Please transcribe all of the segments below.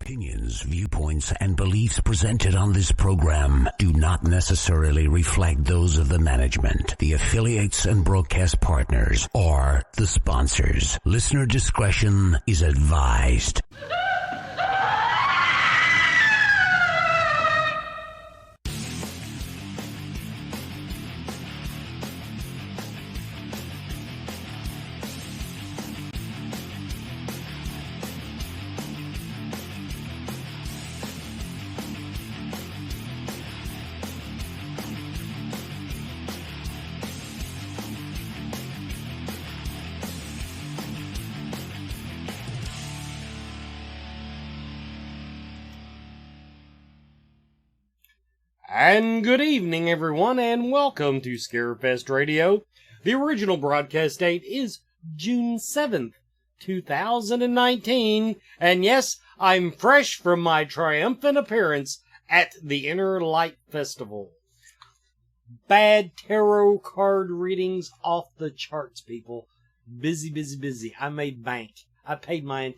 Opinions, viewpoints, and beliefs presented on this program do not necessarily reflect those of the management, the affiliates and broadcast partners, or the sponsors. Listener discretion is advised. And good evening, everyone, and welcome to Scarefest Radio. The original broadcast date is June 7th, 2019, and yes, I'm fresh from my triumphant appearance at the Inner Light Festival. Bad tarot card readings off the charts, people. Busy, busy, busy. I made bank. I paid my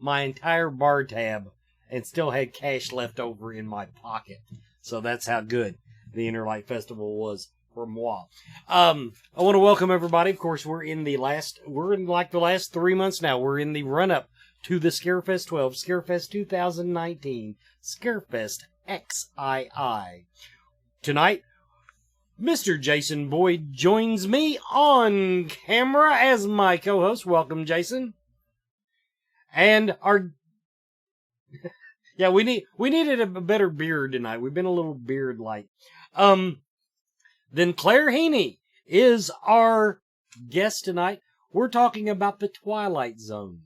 entire bar tab and still had cash left over in my pocket. So that's how good the Inner Light Festival was for moi. I want to welcome everybody. Of course, we're in the last 3 months now. We're in the run-up to the Scarefest 12, Scarefest 2019, Scarefest XII. Tonight, Mr. Jason Boyd joins me on camera as my co-host. Welcome, Jason. And our... Yeah, we needed a better beard tonight. We've been a little beard light. Then Claire Heaney is our guest tonight. We're talking about the Twilight Zone.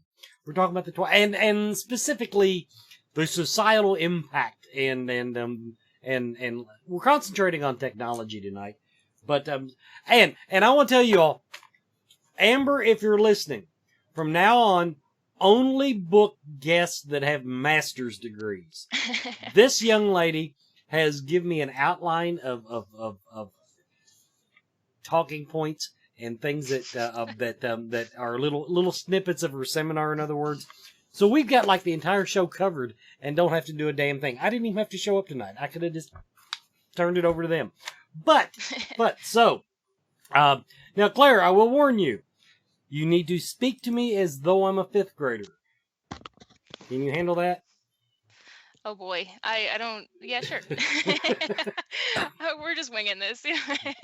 We're talking about the and specifically the societal impact and we're concentrating on technology tonight. But and I want to tell you all, Amber, if you're listening, from now on, only book guests that have master's degrees. This young lady has given me an outline of talking points and things that are little snippets of her seminar, in other words. So we've got like the entire show covered and don't have to do a damn thing. I didn't even have to show up tonight. I could have just turned it over to them. But now Claire, I will warn you. You need to speak to me as though I'm a fifth grader. Can you handle that? Oh boy, I don't. Yeah, sure. We're just winging this.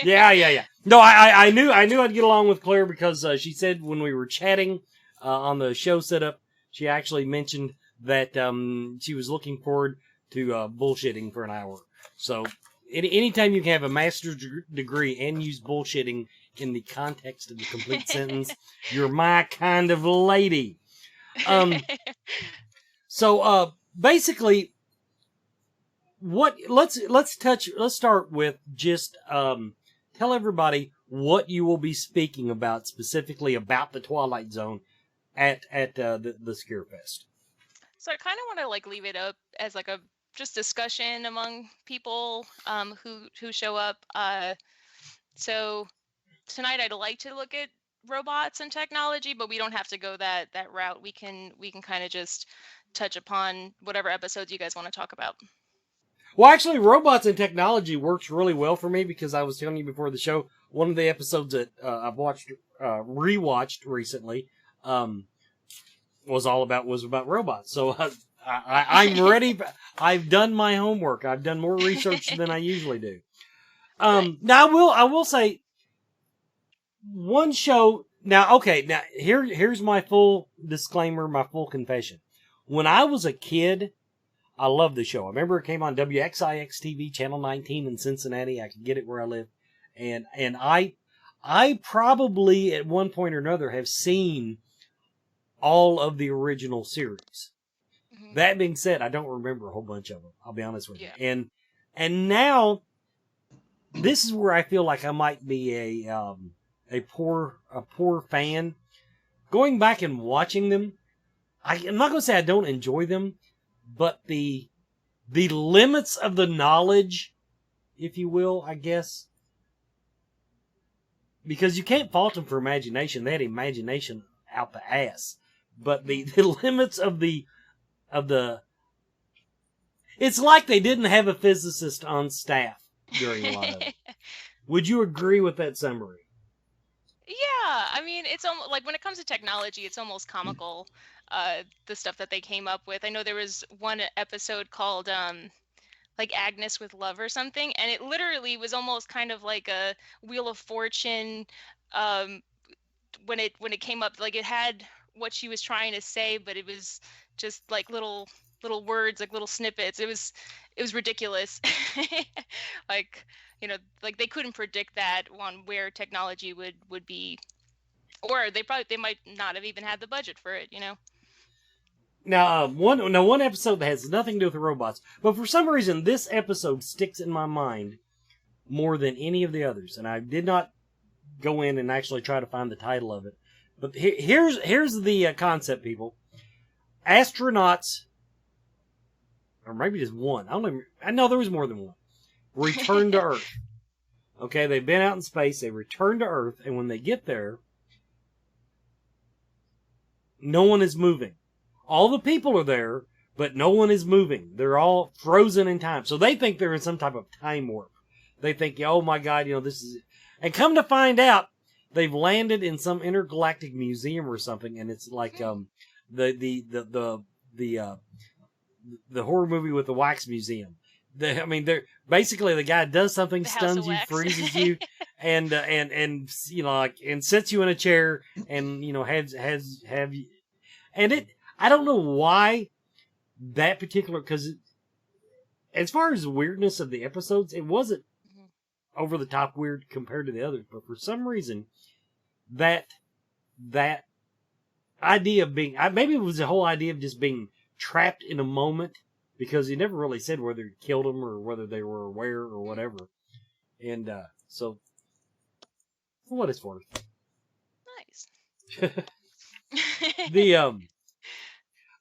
Yeah. No, I knew I'd get along with Claire because she said when we were chatting on the show setup, she actually mentioned that she was looking forward to bullshitting for an hour. So anytime you can have a master's degree and use bullshitting in the context of the complete sentence, you're my kind of lady. So basically, let's start with just tell everybody what you will be speaking about specifically about the Twilight Zone at the Scarefest. So I kind of want to leave it up as a just discussion among people who show up. So tonight I'd like to look at robots and technology, but we don't have to go that route. We can kind of just touch upon whatever episodes you guys want to talk about. Well, actually, robots and technology works really well for me because I was telling you before the show, one of the episodes that I've rewatched recently was about robots. So I'm ready. I've done my homework. I've done more research than I usually do. Now I will say one show. Now, okay. Now here's my full disclaimer, my full confession. When I was a kid, I loved the show. I remember it came on WXIX TV, Channel 19 in Cincinnati. I could get it where I live. And I probably at one point or another have seen all of the original series. Mm-hmm. That being said, I don't remember a whole bunch of them. I'll be honest with you. And now this is where I feel like I might be a poor fan. Going back and watching them, I'm not going to say I don't enjoy them, but the limits of the knowledge, if you will, I guess, because you can't fault them for imagination. They had imagination out the ass. But the limits of the of the... It's like they didn't have a physicist on staff during a lot of it. Would you agree with that summary? Yeah, I mean, it's almost like when it comes to technology, it's almost comical, the stuff that they came up with. I know there was one episode called like Agnes with Love or something, and it literally was almost kind of like a Wheel of Fortune. Um, when it came up, like it had what she was trying to say, but it was just like little words, like little snippets. It was ridiculous. Like, like they couldn't predict that on where technology would be, or they might not have even had the budget for it. Now, one episode that has nothing to do with the robots, but for some reason this episode sticks in my mind more than any of the others, and I did not go in and actually try to find the title of it. But here's the concept, people. Astronauts, or maybe just one. I know there was more than one. Return to Earth. Okay, they've been out in space. They return to Earth, and when they get there, no one is moving. All the people are there, but no one is moving. They're all frozen in time. So they think they're in some type of time warp. They think, oh my God, this is... And come to find out, they've landed in some intergalactic museum or something, and it's like the horror movie with the wax museum. They're basically the guy does something, stuns you, freezes you, and and sets you in a chair, and have you, and it. I don't know why that particular, because as far as the weirdness of the episodes, it wasn't over the top weird compared to the others, but for some reason that idea of being, maybe it was the whole idea of just being trapped in a moment, because he never really said whether he killed them or whether they were aware or whatever. And so for what it's worth. Nice.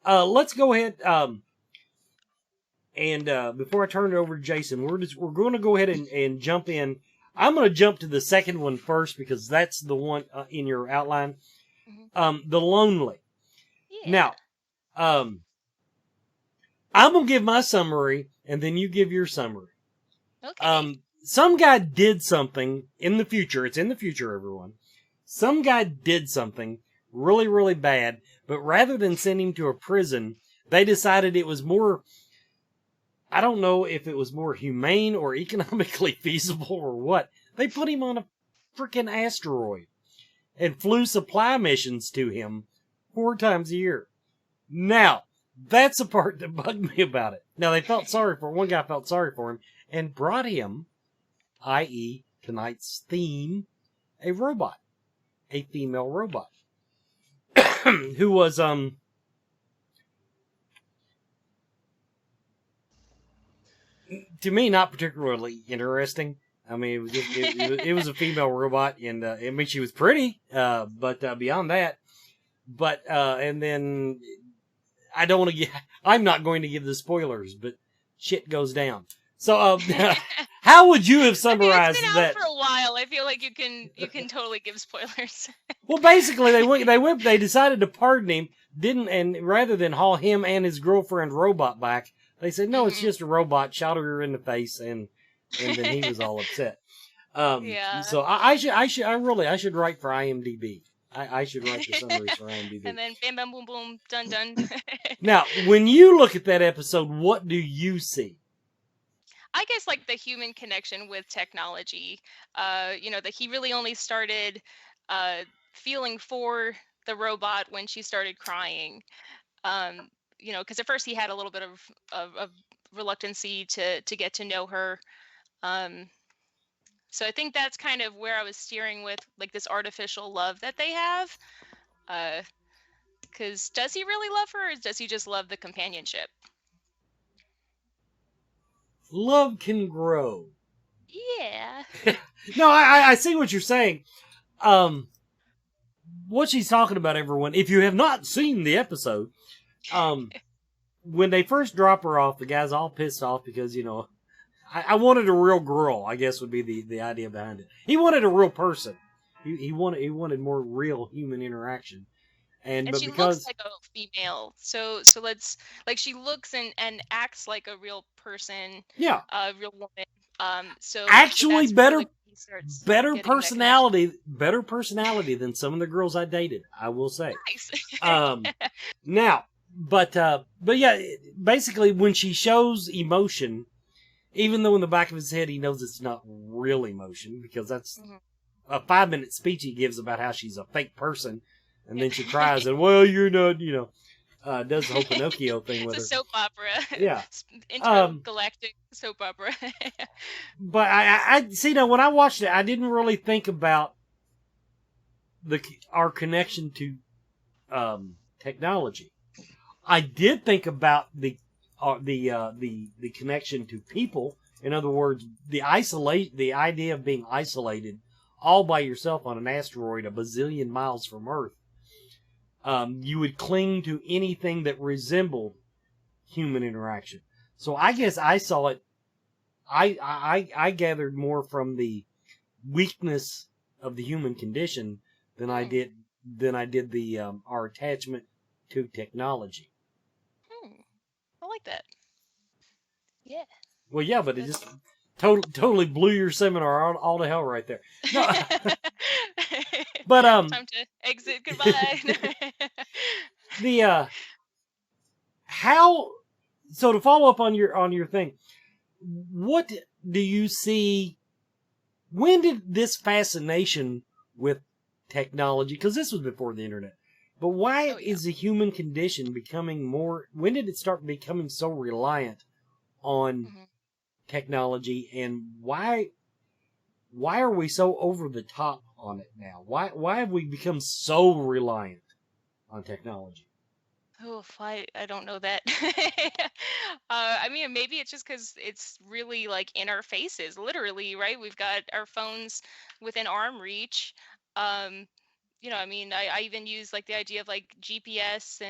Let's go ahead and before I turn it over to Jason, we're going to go ahead and jump in. I'm going to jump to the second one first because that's the one in your outline. The Lonely. Yeah. Now, I'm going to give my summary and then you give your summary. Okay. Some guy did something in the future. It's in the future, everyone. Some guy did something really, really bad, but rather than send him to a prison, they decided it was more, I don't know if it was more humane or economically feasible or what. They put him on a freaking asteroid and flew supply missions to him 4 times a year. Now, that's the part that bugged me about it. Now, one guy felt sorry for him and brought him, i.e. tonight's theme, a robot. A female robot. Who was, to me, not particularly interesting. It was just, it was a female robot, and she was pretty, but beyond that, and then I'm not going to give the spoilers, but shit goes down. So, how would you have summarized it's been that? Out for a while. I feel like you can totally give spoilers. Well, basically, they decided to pardon him, and rather than haul him and his girlfriend robot back, they said, no, it's just a robot, shot her in the face, and then he was all upset. Yeah. So I should write for IMDb. I should write the summaries for IMDb. And then bam, bam, boom, boom, done, done. Now, when you look at that episode, what do you see? I guess like the human connection with technology, that he really only started feeling for the robot when she started crying. Because at first he had a little bit of reluctancy to get to know her. So I think that's kind of where I was steering with, like, this artificial love that they have. Because does he really love her, or does he just love the companionship? Love can grow. Yeah. No, I see what you're saying. What she's talking about, everyone, if you have not seen the episode, when they first drop her off, the guy's all pissed off because, I wanted a real girl, I guess would be the idea behind it. He wanted a real person. He wanted more real human interaction. And And but she looks because like a female, so let's like she looks and acts like a real person, yeah, a real woman. So actually that's really better when he starts better getting that connection. personality than some of the girls I dated, I will say. Nice. Now, but yeah, basically when she shows emotion, even though in the back of his head he knows it's not real emotion because that's Mhm. a 5-minute speech he gives about how she's a fake person, and Yeah. then she cries and well, you're not, does the whole Pinocchio thing It's with a her. soap opera, Yeah. Um, intergalactic soap opera. but I see now when I watched it, I didn't really think about our connection to technology. I did think about the connection to people. In other words, the idea of being isolated all by yourself on an asteroid a bazillion miles from Earth. You would cling to anything that resembled human interaction. So I guess I saw it. I gathered more from the weakness of the human condition than I Hmm. did the our attachment to technology. Hmm. I like that. Yeah. Well, yeah, but it That's just totally blew your seminar all to hell right there. No, but time to exit. Goodbye. the how so to follow up on your thing, what do you see? When did this fascination with technology? Because this was before the internet. But why Oh yeah. is the human condition becoming more? When did it start becoming so reliant on Hmm. technology, and why are we so over the top on it now? Why have we become so reliant on technology? Oh, I don't know that. I mean, maybe it's just because it's really like in our faces, literally, right? We've got our phones within arm reach. Um, I mean, I even use like the idea of like GPS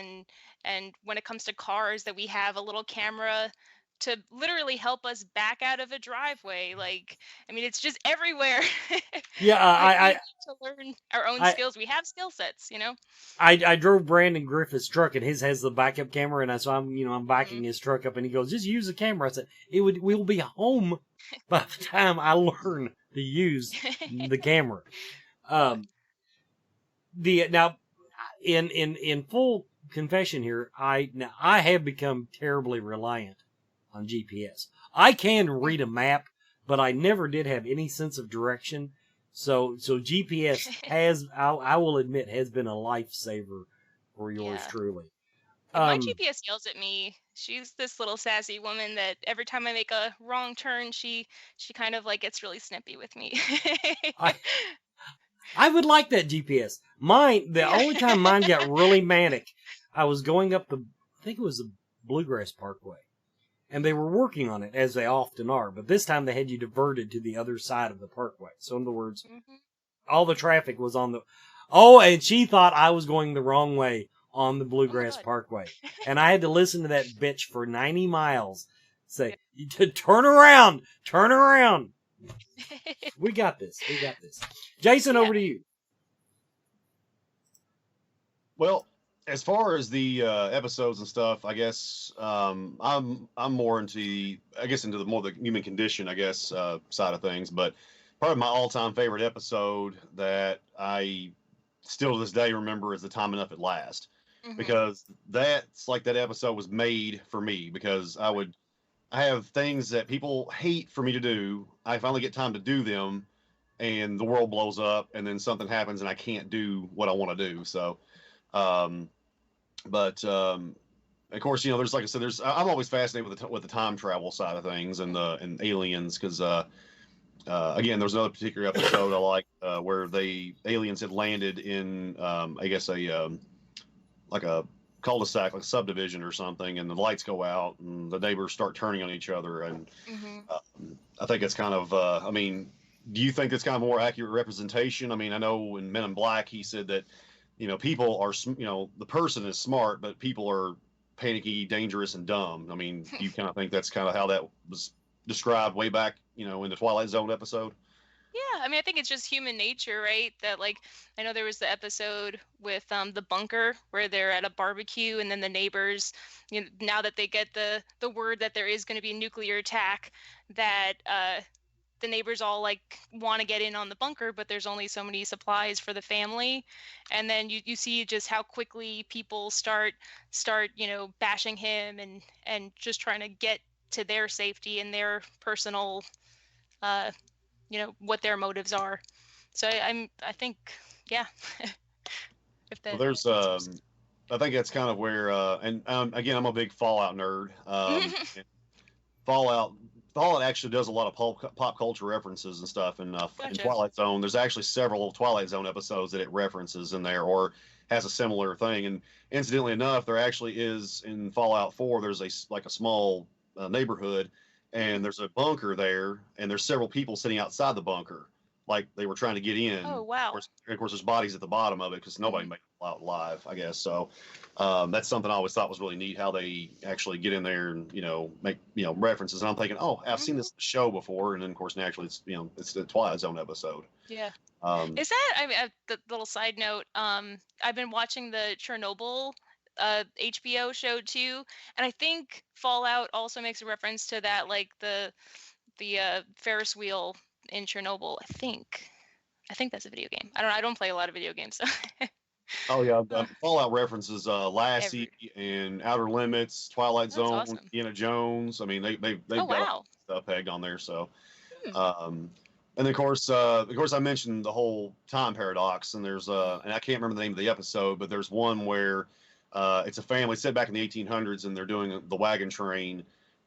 and when it comes to cars that we have a little camera to literally help us back out of a driveway. Like, I mean, it's just everywhere. Yeah, Like we need to learn our own I skills. We have skill sets. I drove Brandon Griffith's truck, and his has the backup camera, and so I'm Hmm. backing his truck up, and he goes, just use the camera. I said we will be home by the time I learn to use the camera. Um, the now in full confession here, I have become terribly reliant on GPS. I can read a map, but I never did have any sense of direction. So GPS I will admit has been a lifesaver for yours Yeah. truly. Like my Um, GPS yells at me. She's this little sassy woman that every time I make a wrong turn, she kind of like gets really snippy with me. I I would like that GPS. The Yeah. only time mine got really manic, I was going up I think it was the Bluegrass Parkway. And they Mhm. were working on it, as they often are, but this time they had you diverted to the other side of the parkway. So in other words, Mhm. all the traffic was on the, oh, and she thought I was going the wrong way on the Oh my Bluegrass god. Parkway. And I had to listen to that bitch for 90 miles Yeah. say, turn around, turn around. We got this. We got this. Jason, Yeah. over to you. Well, as far as the episodes and stuff, I guess I'm more into into the more the human condition, I guess, side of things. But probably my all-time favorite episode that I still to this day remember is the Time Enough at Last, Mhm. because that's like that episode was made for me because I have things that people hate for me to do. I finally get time to do them, and the world blows up, and then something happens, and I can't do what I want to do. So. Um, but of course, there's like I said, I'm always fascinated with the time travel side of things and the and aliens because again, there's another particular episode I like where aliens had landed in I guess a like a cul-de-sac, like a subdivision or something, and the lights go out and the neighbors start turning on each other, and Mhm. I think it's kind of I mean. Do you think it's kind of more accurate representation? I mean, I know in Men in Black, he said that people are, the person is smart, but people are panicky, dangerous, and dumb. I mean, do you kind of think that's kind of how that was described way back, in the Twilight Zone episode? Yeah, I mean, I think it's just human nature, right? That like, I know there was the episode with the bunker where they're at a barbecue, and then the neighbors, you know, now that they get the word that there is going to be a nuclear attack, that the neighbors all like want to get in on the bunker, but there's only so many supplies for the family, and then you see just how quickly people start bashing him and just trying to get to their safety and their personal uh what their motives are. So I think, yeah. if Well, that there's answers. I think that's kind of where and again, I'm a big Fallout nerd. And Fallout Fallout actually does a lot of pop culture references and stuff. And in Gotcha. Twilight Zone, there's actually several Twilight Zone episodes that it references in there or has a similar thing. And incidentally enough, there actually is in Fallout 4. There's a small neighborhood, and there's a bunker there, and there's several people sitting outside the bunker, like they were trying to get in. Oh, wow. Of course, there's bodies at the bottom of it because nobody made it out alive, I guess. So that's something I always thought was really neat, how they actually get in there and make references. And I'm thinking, oh, I've seen this show before, and then of course naturally it's the Twilight Zone episode. Yeah. Um, Is that, I mean, the little side note, I've been watching the Chernobyl HBO show too, and I think Fallout also makes a reference to that, like the Ferris wheel in Chernobyl. I think that's a video game. I don't play a lot of video games, so oh yeah, uh, Fallout references Lassie and Outer Limits, Twilight that's Zone, awesome. Indiana Jones. I mean, they've Oh, got wow. stuff pegged on there. So Hmm. and of course, I mentioned the whole time paradox, and there's and I can't remember the name of the episode, but there's one where it's a family set back in the 1800s, and they're doing the wagon train,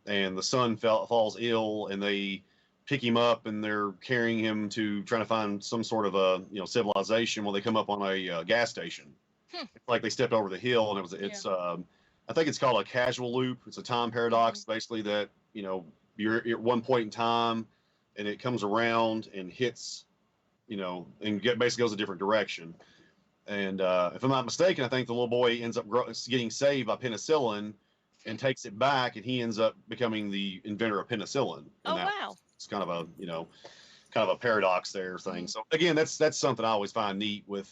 and the son falls ill, and they pick him up, and they're carrying him to trying to find some sort of a civilization. Well, they come up on a gas station. Hmm. It's like they stepped over the hill, and it's I think it's called a causal loop. It's a time paradox, basically that you're at one point in time and it comes around and hits, and basically goes a different direction. And if I'm not mistaken, I think the little boy ends up getting saved by penicillin and takes it back, and he ends up becoming the inventor of penicillin. Oh, wow. It's kind of a paradox there thing. So again, that's something I always find neat with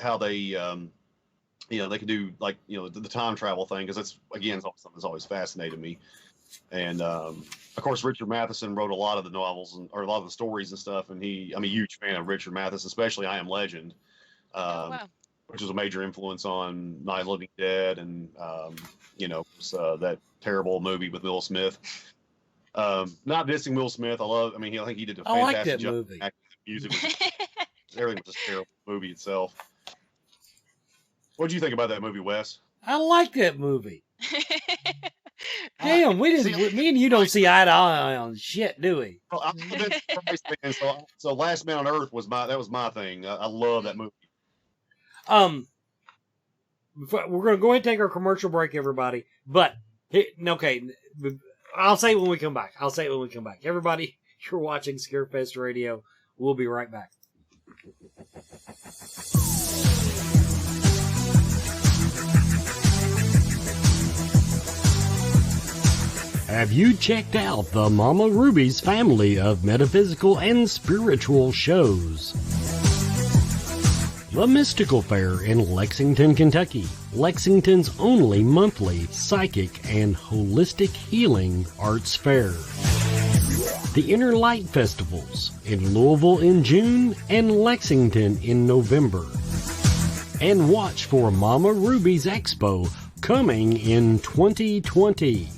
how they they can do like the time travel thing, because that's again something that's always fascinated me. And of course, Richard Matheson wrote a lot of the novels or a lot of the stories and stuff. And I'm a huge fan of Richard Matheson, especially I Am Legend, Oh, wow. which was a major influence on Night of the Living Dead, and that terrible movie with Will Smith. Not dissing Will Smith, I think he did a I like fantastic that job movie. acting. The music was everything was just terrible. The movie itself. What did you think about that movie, Wes? I like that movie. Damn, me and you don't see eye to eye on shit, do we? Well, I'm a big Christ fan, so Last Man on Earth was my thing. I love that movie. We're going to go ahead and take our commercial break, everybody. But, okay, I'll say it when we come back. Everybody, you're watching Scarefest Radio. We'll be right back. Have you checked out the Mama Ruby's family of metaphysical and spiritual shows? The Mystical Fair in Lexington, Kentucky, Lexington's only monthly psychic and holistic healing arts fair. The Inner Light Festivals in Louisville in June and Lexington in November. And watch for Mama Ruby's Expo coming in 2020.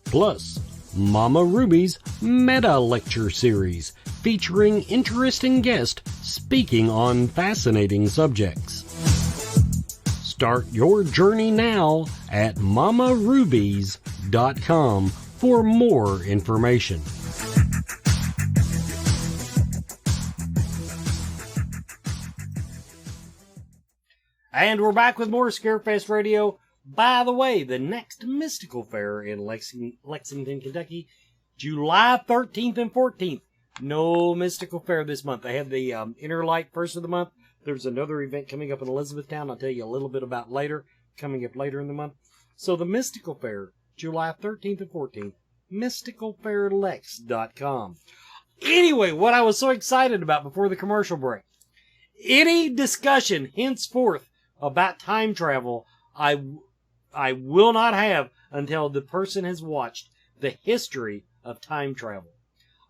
Plus, Mama Ruby's Meta Lecture Series featuring interesting guests speaking on fascinating subjects. Start your journey now at mamarubies.com for more information. And we're back with more Scarefest Radio. By the way, the next Mystical Fair in Lexington, Kentucky, July 13th and 14th. No Mystical Fair this month. They have the Inner Light first of the month. There's another event coming up in Elizabethtown. I'll tell you a little bit about coming up later in the month. So the Mystical Fair, July 13th and 14th, mysticalfairlex.com. Anyway, what I was so excited about before the commercial break, any discussion henceforth about time travel, I will not have until the person has watched the history of time travel.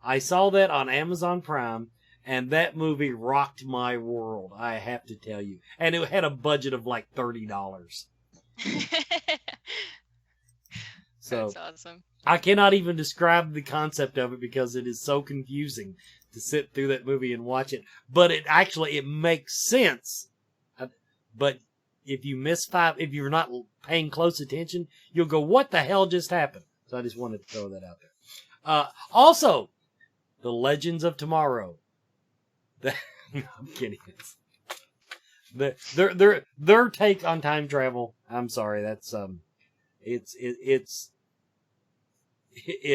I saw that on Amazon Prime, and that movie rocked my world, I have to tell you. And it had a budget of like $30. So, That's awesome. I cannot even describe the concept of it because it is so confusing to sit through that movie and watch it. But it makes sense. But if you if you're not paying close attention, you'll go, what the hell just happened? So I just wanted to throw that out there. Also, The Legends of Tomorrow. I'm kidding. Their take on time travel. I'm sorry. That's it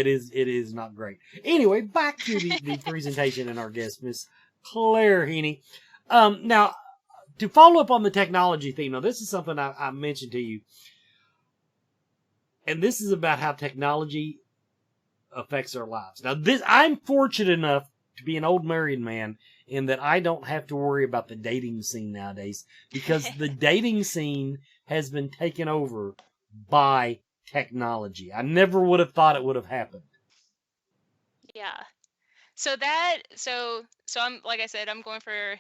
is not great. Anyway, back to the presentation and our guest, Miss Claire Heaney. Now, to follow up on the technology theme, now this is something I mentioned to you, and this is about how technology affects our lives. Now, I'm fortunate enough to be an old married man in that I don't have to worry about the dating scene nowadays because the dating scene has been taken over by technology. I never would have thought it would have happened. Yeah. So I'm, like I said, I'm going for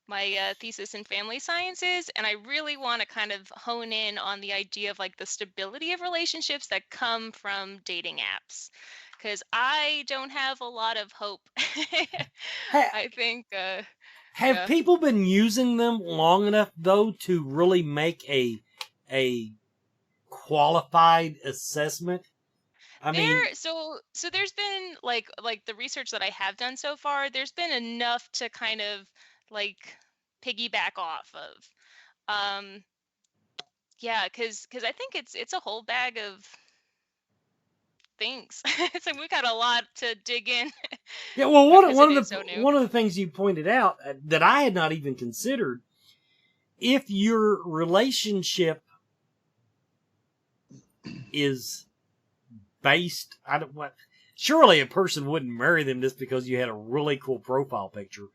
my thesis in family sciences, and I really want to kind of hone in on the idea of like the stability of relationships that come from dating apps, because I don't have a lot of hope. I think. Have people been using them long enough though to really make a qualified assessment? I mean, so there's been like the research that I have done so far, there's been enough to kind of like piggyback off of. Yeah, because I think it's a whole bag of things. It's like we got a lot to dig in. Yeah, well, one of the things you pointed out that I had not even considered, if your relationship is based, surely a person wouldn't marry them just because you had a really cool profile picture.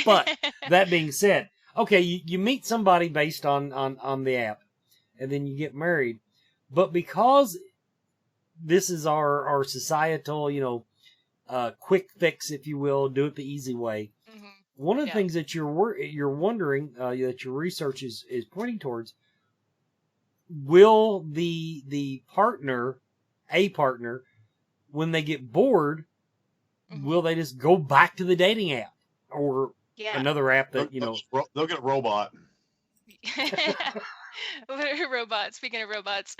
But that being said, okay, you meet somebody based on the app, and then you get married. But because this is our societal, quick fix, if you will, do it the easy way. Mm-hmm. One of the things that you're wondering, that your research is pointing towards, will the partner, when they get bored, will they just go back to the dating app or another app that, they'll get a robot. Robots. Speaking of robots.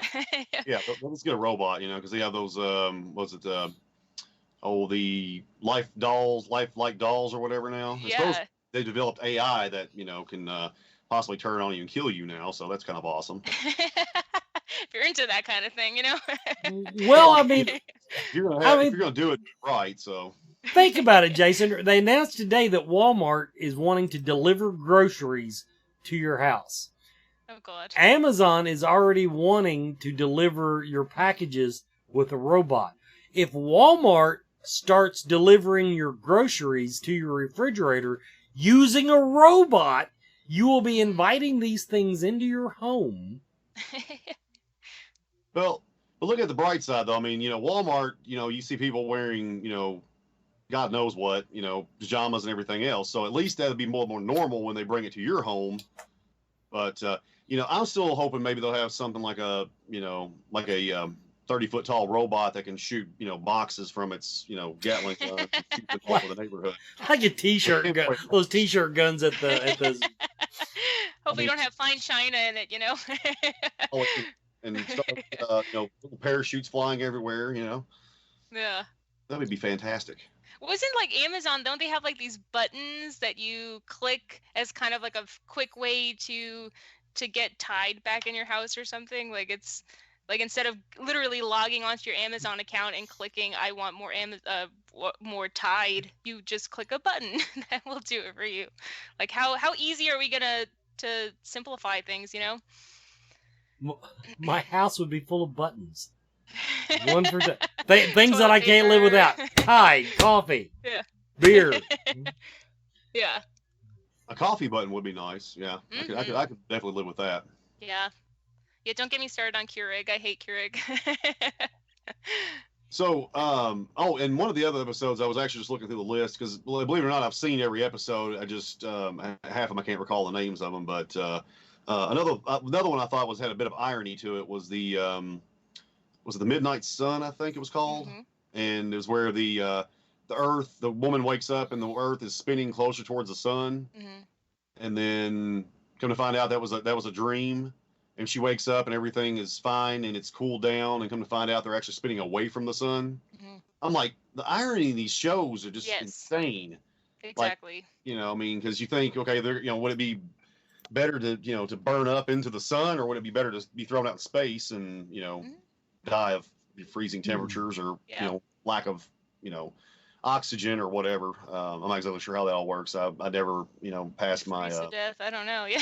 Yeah, let's get a robot, because they have those, the lifelike dolls or whatever now. Yeah. They developed AI that, can possibly turn on you and kill you now, so that's kind of awesome. If you're into that kind of thing, Well, I mean... if you're going to do it right, so... Think about it, Jason. They announced today that Walmart is wanting to deliver groceries to your house. Oh, God. Amazon is already wanting to deliver your packages with a robot. If Walmart starts delivering your groceries to your refrigerator using a robot, you will be inviting these things into your home. Well, but look at the bright side, though. I mean, Walmart, you see people wearing, God knows what, pajamas and everything else. So at least that'll be more normal when they bring it to your home. But, I'm still hoping maybe they'll have something like a 30-foot tall robot that can shoot, boxes from its, Gatling gun and shoot it all over the neighborhood. Like a t-shirt gun, those t-shirt guns at the. Hopefully you don't have fine china in it, And little parachutes flying everywhere, Yeah. That would be fantastic. Wasn't like Amazon, don't they have like these buttons that you click as kind of like a quick way to get Tide back in your house or something? Like it's like instead of literally logging onto your Amazon account and clicking I want more Tide, you just click a button that will do it for you. Like how easy are we gonna to simplify things, My house would be full of buttons. One for things that I can't live without. Tide, coffee. Yeah. Beer. Yeah. A coffee button would be nice. Yeah, I could definitely live with that. Yeah. Yeah, don't get me started on Keurig. I hate Keurig. So, and one of the other episodes, I was actually just looking through the list because, believe it or not, I've seen every episode. I just half of them I can't recall the names of them, but another one I thought had a bit of irony to it was was it the Midnight Sun, I think it was called, and it was where the Earth, the woman wakes up and the Earth is spinning closer towards the sun, and then come to find out that was a dream. And she wakes up and everything is fine and it's cooled down, and come to find out they're actually spinning away from the sun. I'm like, the irony in these shows are just insane. Exactly. Like, I mean, because you think, okay, would it be better to, to burn up into the sun, or would it be better to be thrown out in space and, die of freezing temperatures or, lack of, oxygen or whatever. I'm not exactly sure how that all works. I never, passed my death. I don't know. Yeah.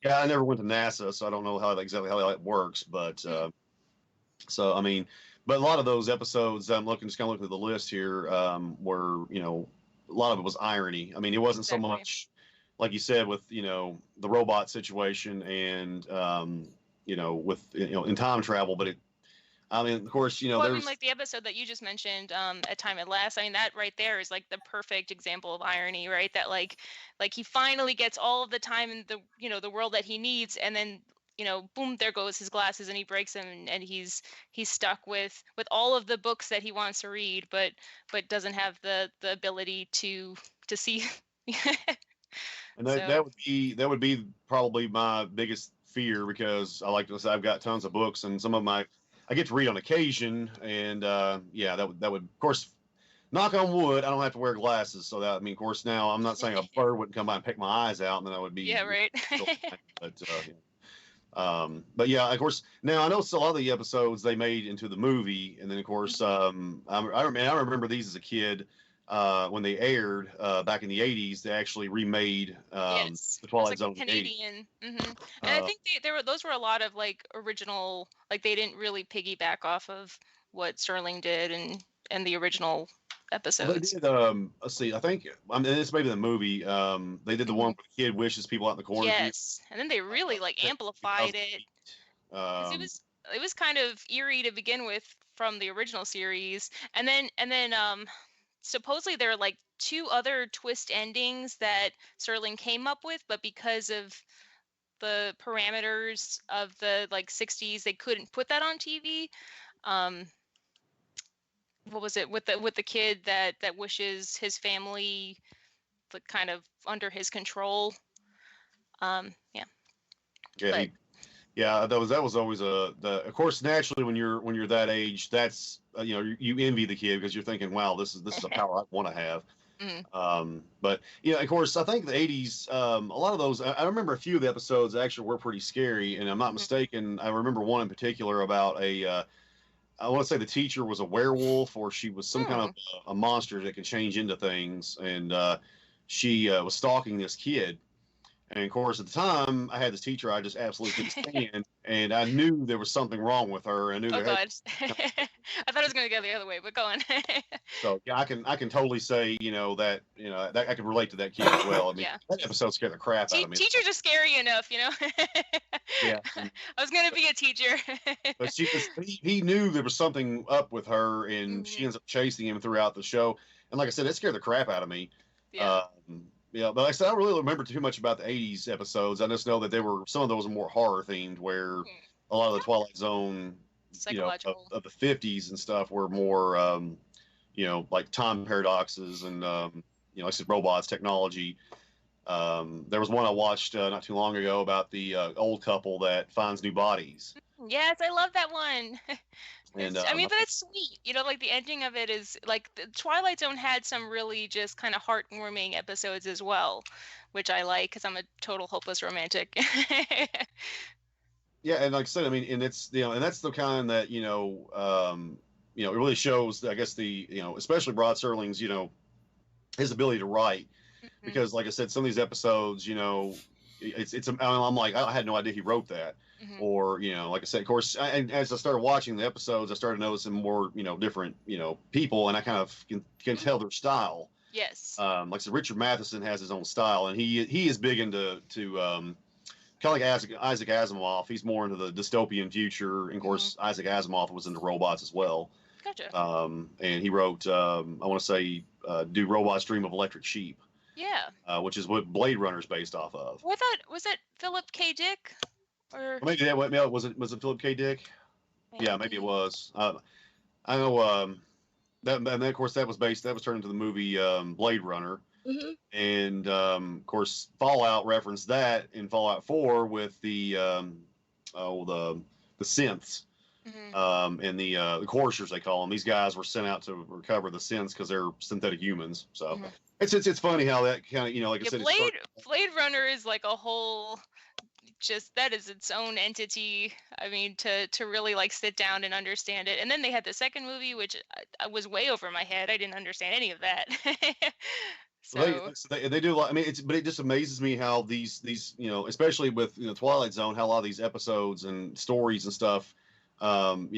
Yeah, I never went to NASA, so I don't know exactly how that works. But so I mean, but a lot of those episodes, just kind of looking at the list here, were a lot of it was irony. I mean, it wasn't so much like you said with the robot situation and with in time travel, but I mean, of course, well, I mean, like the episode that you just mentioned, At Time at Last. I mean, that right there is like the perfect example of irony, right? That like he finally gets all of the time in the the world that he needs, and then boom, there goes his glasses, and he breaks them, and he's stuck with all of the books that he wants to read, but doesn't have the ability to see. And that would be probably my biggest fear, because I like to say I've got tons of books, and some of my I get to read on occasion, and yeah, that would of course, knock on wood, I don't have to wear glasses, so that, I mean, of course, now I'm not saying a bird wouldn't come by and pick my eyes out, and then that would be right. But yeah, of course, now I know a lot of the episodes they made into the movie, and then of course, I remember these as a kid. When they aired back in the 80s, they actually remade the Twilight Zone. Canadian. And I think those were a lot of like original, like they didn't really piggyback off of what Sterling did and the original episodes. Well, they did, let's see, I think, I mean, it's maybe the movie, they did the one where the kid wishes people out in the corner. Yes, and then they really like amplified it. It was kind of eerie to begin with from the original series, and then supposedly there are like 2 other twist endings that Sterling came up with, but because of the parameters of the like 60s, they couldn't put that on TV. What was it with the kid that wishes his family like kind of under his control? Yeah, that was always of course, naturally when you're that age, that's you envy the kid, because you're thinking, wow, this is a power I want to have. But of course, I think the 80s, a lot of those, I remember a few of the episodes actually were pretty scary, and I'm not mistaken, I remember one in particular about I want to say the teacher was a werewolf, or she was some kind of a monster that could change into things, and she was stalking this kid. And of course, at the time, I had this teacher I just absolutely couldn't stand, and I knew there was something wrong with her. I knew God. I thought it was going to go the other way, but go on. So yeah, I can totally say that that I can relate to that kid as well. I mean, that episode scared the crap out of me. Teachers are scary enough, Yeah. I was going to be a teacher. But he knew there was something up with her, and she ends up chasing him throughout the show. And like I said, it scared the crap out of me. Yeah. Yeah, but like I said, I don't really remember too much about the 80s episodes. I just know that some of those were more horror themed, where a lot of the Twilight Zone, of the 50s and stuff were more, like time paradoxes and, like I said, robots, technology. There was one I watched not too long ago about the old couple that finds new bodies. Yes, I love that one. And I mean, but it's sweet, like the ending of it is like the Twilight Zone had some really just kind of heartwarming episodes as well, which I like because I'm a total hopeless romantic. Yeah, and like I said, I mean, and it's and that's the kind that it really shows, I guess, especially Rod Serling's his ability to write, because like I said, some of these episodes, I'm like, I had no idea he wrote that. Or like I said, of course, and as I started watching the episodes, I started noticing more different people, and I kind of can tell their style. Yes. Like I said, Richard Matheson has his own style, and he is big into kind of like Isaac Asimov. He's more into the dystopian future, and of course, Isaac Asimov was into robots as well. Gotcha. And he wrote, I want to say, "Do Robots Dream of Electric Sheep?" Yeah. Which is what Blade Runner is based off of. Was that Philip K. Dick? Or Well, maybe that was it Philip K. Dick? maybe. Yeah, maybe it was. I know that, and then of course that was turned into the movie Blade Runner. Mm-hmm. And of course, Fallout referenced that in Fallout 4 with the synths, and the Coursers, they call them. These guys were sent out to recover the synths because they're synthetic humans. So it's funny how that kind of, like I said, Blade Runner is like a whole. Just that is its own entity. I mean, to really like sit down and understand it. And then they had the second movie, which I was way over my head. I didn't understand any of that. So they do a lot. I mean, but it just amazes me how these especially with Twilight Zone, how a lot of these episodes and stories and stuff, made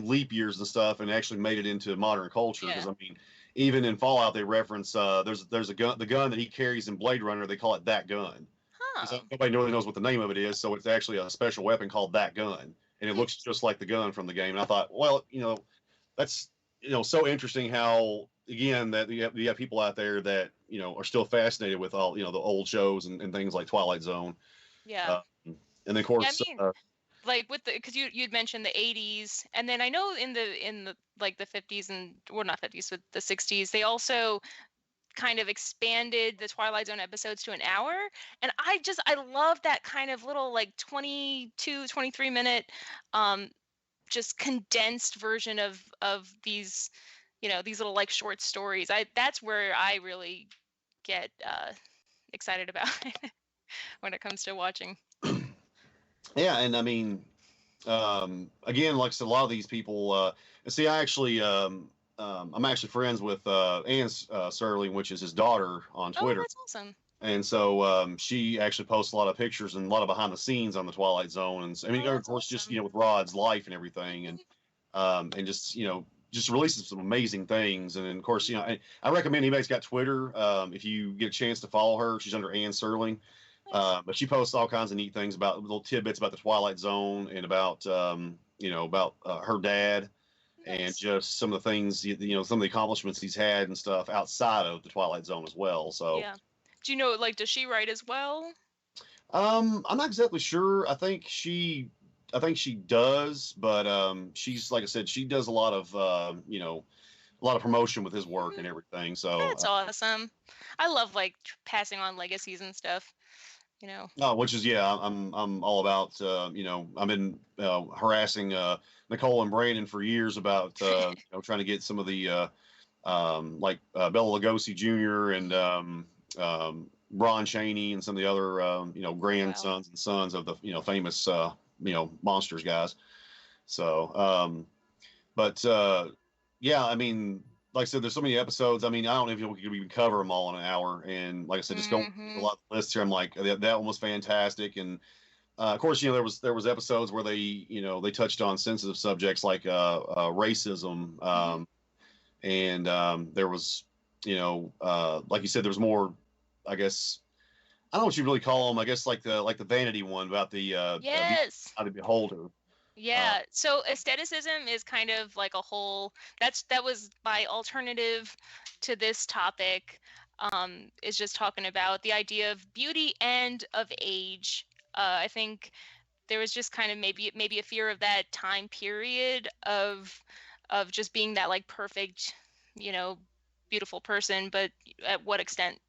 leap years and stuff, and actually made it into modern culture. Because I mean, even in Fallout, they reference there's a gun, the gun that he carries in Blade Runner. They call it that gun. Nobody really knows what the name of it is, so it's actually a special weapon called that gun, and it looks just like the gun from the game. And I thought, well, that's so interesting how, again, that you have people out there that are still fascinated with all the old shows and things like Twilight Zone. Yeah. And then of course, like with because you'd mentioned the 80s, and then I know in the like the 50s and not 50s, but the 60s, they also kind of expanded the Twilight Zone episodes to an hour, and I love that kind of little like 23 minute just condensed version of these these little like short stories. That's where I really get excited about it when it comes to watching. Yeah, and I mean, again, like I said, a lot of these people see, I actually I'm actually friends with Ann Serling, which is his daughter, on Twitter. Oh, that's awesome. And so she actually posts a lot of pictures and a lot of behind the scenes on the Twilight Zone. And I mean, of course, awesome. Just with Rod's life and everything, and just just releasing some amazing things. And then, of course, I recommend anybody's got Twitter, if you get a chance to follow her. She's under Ann Serling. But she posts all kinds of neat things about little tidbits about the Twilight Zone and about about her dad. Nice. And just some of the things, some of the accomplishments he's had and stuff outside of the Twilight Zone as well. So, yeah. Do you know, like, does she write as well? I'm not exactly sure. I think she does, but she's, like I said, she does a lot of promotion with his work and everything. So that's awesome. I love like passing on legacies and stuff. Which is I'm all about. I've been harassing Nicole and Brandon for years about trying to get some of the like Bela Lugosi Jr. and Ron Chaney and some of the other grandsons and sons of the famous Monsters guys. So I mean, like I said, there's so many episodes. I mean, I don't know if we could even cover them all in an hour. And like I said, just going through a lot of lists here, I'm like, that one was fantastic. And of course, there was episodes where they they touched on sensitive subjects like racism, and there was like you said, there was more. I guess I don't know what you really call them. I guess like the vanity one about the the beholder. Yeah. So aestheticism is kind of like a whole. That was my alternative to this topic. Is just talking about the idea of beauty and of age. I think there was just kind of maybe a fear of that time period of just being that like perfect, beautiful person, but at what extent?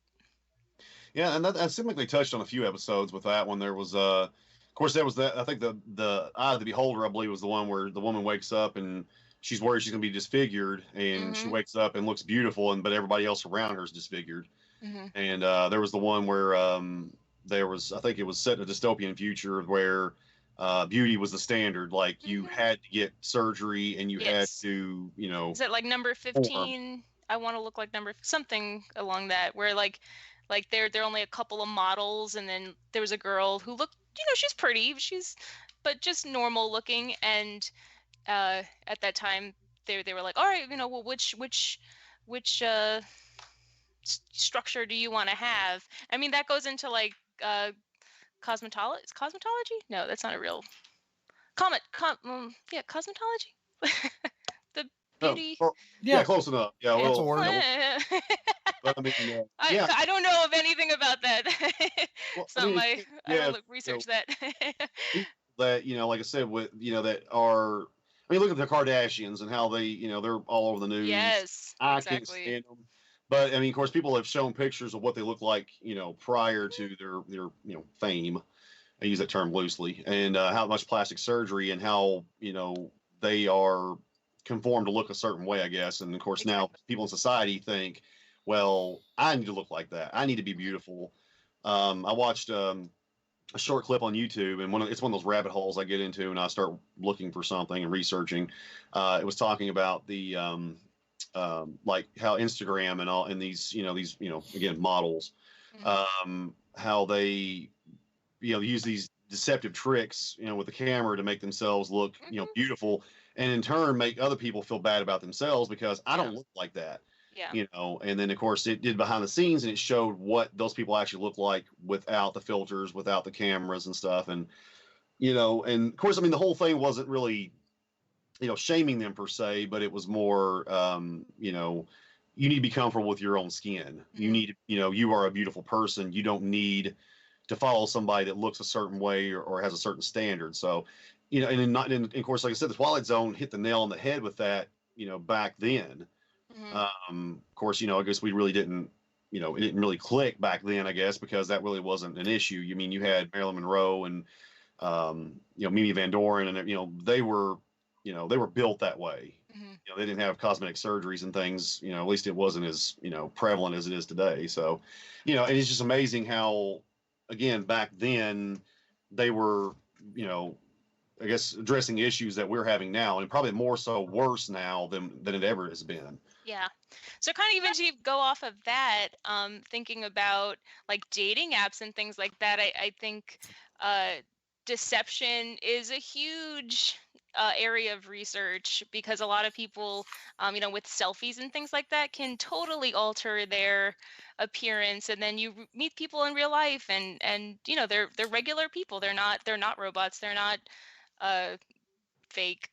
Yeah, and that seemed like they touched on a few episodes with that one. There was of course, there was that. I think the Eye of the Beholder, I believe, was the one where the woman wakes up and she's worried she's going to be disfigured, and she wakes up and looks beautiful, but everybody else around her is disfigured. And there was the one where there was, I think it was set in a dystopian future where beauty was the standard. Like you had to get surgery and you had to, Is it like number 15? I want to look like something along that, where like there are only a couple of models, and then there was a girl who looked, she's pretty, but just normal looking, and at that time they were like, all right, well, which which structure do you want to have? I mean, that goes into like cosmetology. Cosmetology? No, that's not a real yeah, cosmetology. The Oh, beauty. well, Yeah, close enough. Yeah, Yeah, it's a well, word. but I mean, yeah. I don't know of anything about that. Well, I So mean, I yeah, don't research that. people that like I said, with that are. I mean, look at the Kardashians and how they, they're all over the news. Yes, I can't exactly. stand them. But I mean, of course, people have shown pictures of what they look like, prior to their fame. I use that term loosely, and how much plastic surgery and how they are conformed to look a certain way, I guess. And of course, now Exactly. people in society think, well, I need to look like that. I need to be beautiful. I watched a short clip on YouTube, and it's one of those rabbit holes I get into, and I start looking for something and researching. It was talking about the like how Instagram and all, and these again models, how they use these deceptive tricks with the camera to make themselves look beautiful, and in turn make other people feel bad about themselves because I don't look like that. Yeah. And then of course it did behind the scenes, and it showed what those people actually look like without the filters, without the cameras and stuff. And and of course, I mean, the whole thing wasn't really shaming them per se, but it was more you need to be comfortable with your own skin. You need you are a beautiful person. You don't need to follow somebody that looks a certain way or has a certain standard. So and of course, like I said, the Twilight Zone hit the nail on the head with that back then. Of course, I guess we really didn't, it didn't really click back then, I guess, because that really wasn't an issue. You mean, you had Marilyn Monroe and, Mimi Van Doren, and, they were built that way. They didn't have cosmetic surgeries and things, at least it wasn't as, prevalent as it is today. So, and it's just amazing how, again, back then they were, I guess, addressing issues that we're having now, and probably more so worse now than it ever has been. Yeah. So kind of even to go off of that, thinking about like dating apps and things like that, I think deception is a huge area of research, because a lot of people, with selfies and things like that, can totally alter their appearance, and then you meet people in real life, and they're regular people. They're not robots. They're not fake.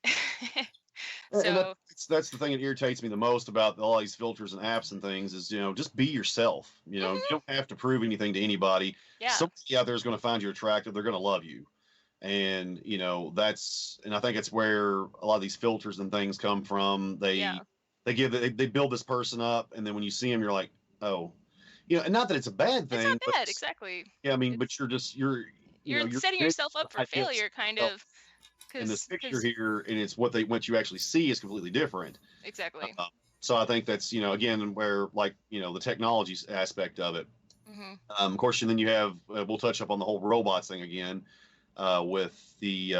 And So that's the thing that irritates me the most about all these filters and apps and things is, just be yourself. You don't have to prove anything to anybody. yeah. Somebody out there is going to find you attractive. They're going to love you. And, and I think it's where a lot of these filters and things come from. They build this person up, and then when you see them, you're like, oh, and not that it's a bad thing. It's not but bad, exactly. Yeah, I mean, but you're setting yourself up for failure, kind of. In this picture here, and it's what you actually see is completely different. Exactly. So I think that's again where the technology aspect of it. Of course, and then you have we'll touch up on the whole robots thing again with the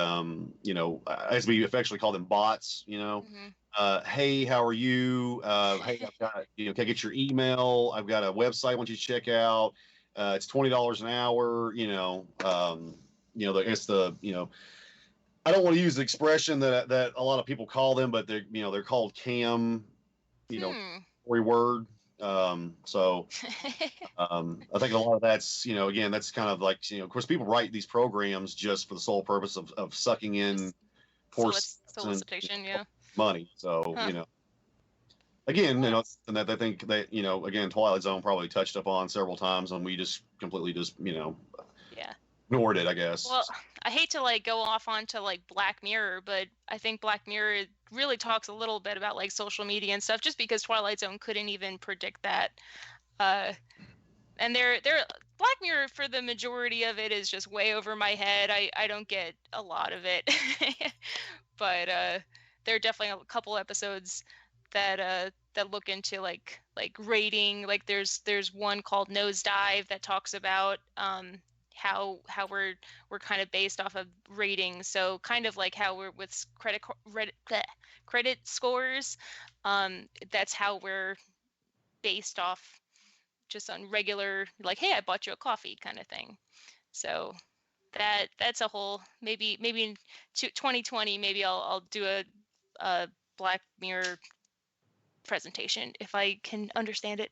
as we affectionately call them bots. Hey, how are you? Hey, I've got can I get your email? I've got a website I want you to check out. It's $20 an hour. It's the I don't want to use the expression that a lot of people call them, but they're called cam, word. So I think a lot of that's again, that's kind of like of course people write these programs just for the sole purpose of sucking in poor solicitation, money. So again, and that I think that again, Twilight Zone probably touched upon several times, and we just completely ignored it, I guess. Well, I hate to go off onto Black Mirror, but I think Black Mirror really talks a little bit about social media and stuff, just because Twilight Zone couldn't even predict that. And they're Black Mirror, for the majority of it, is just way over my head. I don't get a lot of it, but there are definitely a couple episodes that look into like rating. There's one called Nosedive that talks about how we're kind of based off of ratings. So kind of like how we're with credit scores. That's how we're based off, just on regular, hey, I bought you a coffee kind of thing. So that's a whole, maybe in 2020, maybe I'll do a Black Mirror presentation if I can understand it.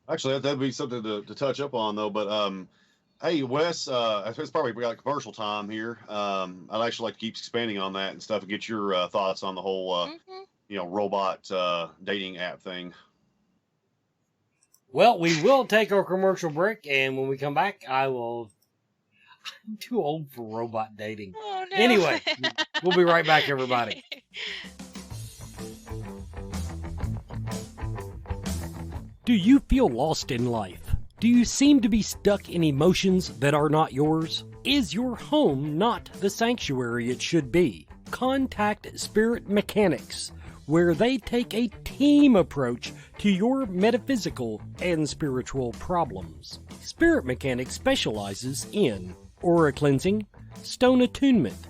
Actually, that'd be something to touch up on though. But hey, Wes, it's probably we got commercial time here. I'd actually like to keep expanding on that and stuff and get your thoughts on the whole robot dating app thing. Well, we will take our commercial break, and when we come back, I'm too old for robot dating. Oh, no. Anyway, we'll be right back, everybody. Do you feel lost in life? Do you seem to be stuck in emotions that are not yours? Is your home not the sanctuary it should be? Contact Spirit Mechanics, where they take a team approach to your metaphysical and spiritual problems. Spirit Mechanics specializes in aura cleansing, stone attunement,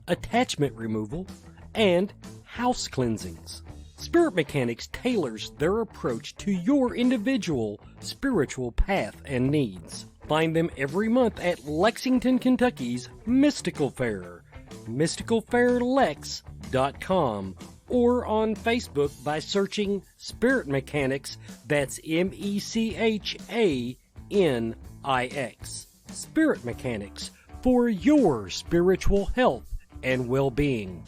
attachment removal, and house cleansings. Spirit Mechanics tailors their approach to your individual spiritual path and needs. Find them every month at Lexington, Kentucky's Mystical Fair, mysticalfairlex.com, or on Facebook by searching Spirit Mechanics, that's MECHANIX. Spirit Mechanics, for your spiritual health and well-being.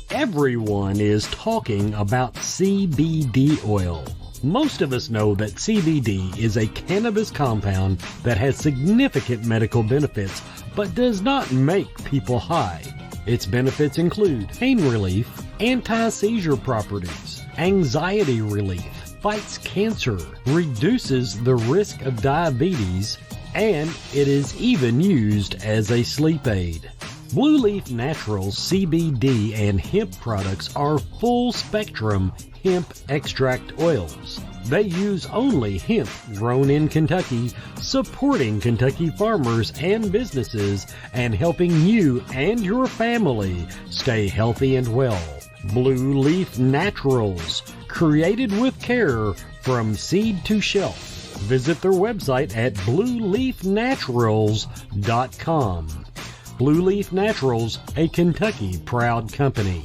Everyone is talking about CBD oil. Most of us know that CBD is a cannabis compound that has significant medical benefits, but does not make people high. Its benefits include pain relief, anti-seizure properties, anxiety relief, fights cancer, reduces the risk of diabetes, and it is even used as a sleep aid. Blue Leaf Naturals CBD and hemp products are full-spectrum hemp extract oils. They use only hemp grown in Kentucky, supporting Kentucky farmers and businesses and helping you and your family stay healthy and well. Blue Leaf Naturals, created with care from seed to shelf. Visit their website at blueleafnaturals.com. Blue Leaf Naturals, a Kentucky proud company.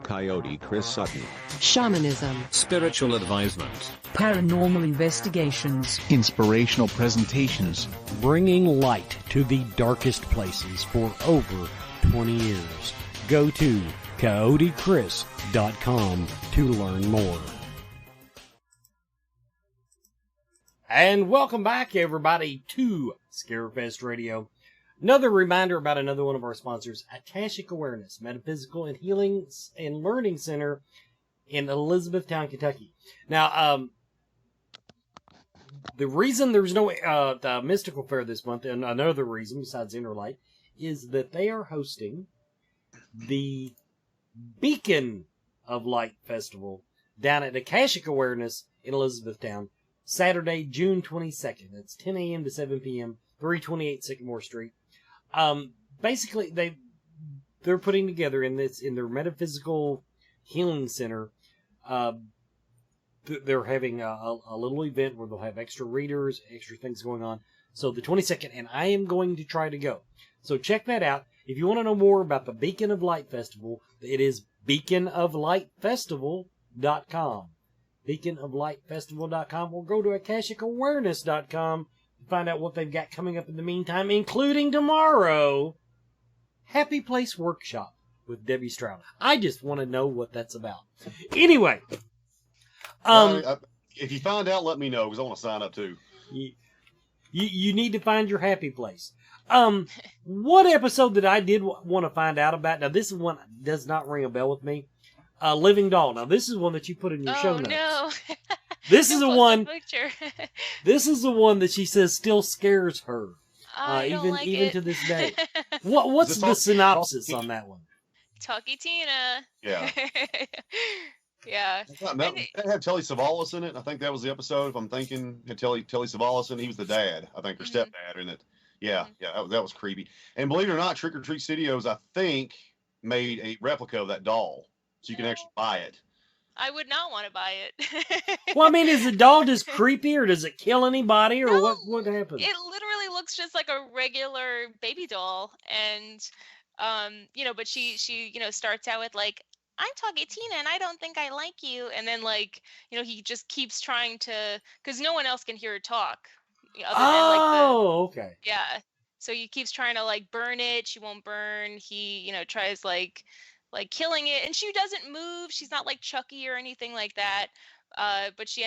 Coyote Chris Sutton. Shamanism. Spiritual advisement. Paranormal investigations. Inspirational presentations. Bringing light to the darkest places for over 20 years. Go to coyotechris.com to learn more. And welcome back, everybody, to Scarefest Radio. Another reminder about another one of our sponsors, Akashic Awareness, Metaphysical and Healing and Learning Center in Elizabethtown, Kentucky. Now, the reason there's no the Mystical Fair this month, and another reason besides Inner Light, is that they are hosting the Beacon of Light Festival down at Akashic Awareness in Elizabethtown, Saturday, June 22nd. That's 10 a.m. to 7 p.m., 328 Sycamore Street. Basically, they're putting together in their metaphysical healing center. They're having a little event where they'll have extra readers, extra things going on. So the 22nd, and I am going to try to go. So check that out. If you want to know more about the Beacon of Light Festival, it is beaconoflightfestival.com. beaconoflightfestival.com, or go to akashicawareness.com to find out what they've got coming up in the meantime, including tomorrow, Happy Place Workshop with Debbie Stroud. I just want to know what that's about. Anyway. If you find out, let me know, because I want to sign up too. You need to find your happy place. What episode that I did want to find out about, now this is one that does not ring a bell with me. Living Doll. Now, this is one that you put in your show notes. Oh, no. This is the one. The This is the one that she says still scares her, even it. to this day. What's the synopsis on that one? Talkie Tina. Yeah. Yeah. That had Telly Savalas in it. I think that was the episode. If I'm thinking, had Telly Savalas in it. He was the dad, I think, or stepdad in it. Yeah, that was creepy. And believe it or not, Trick or Treat Studios, I think, made a replica of that doll. So you can actually buy it. I would not want to buy it. Well, I mean, is the doll just creepy, or does it kill anybody, or No, what happens? it literally looks just like a regular baby doll, and but she starts out with like, I'm talking Tina and I don't think I like you, and then like he just keeps trying to, because no one else can hear her talk other than like Oh, okay. yeah, so he keeps trying to like burn it. She won't burn. He tries like killing it, and she doesn't move. She's not like Chucky or anything like that. But she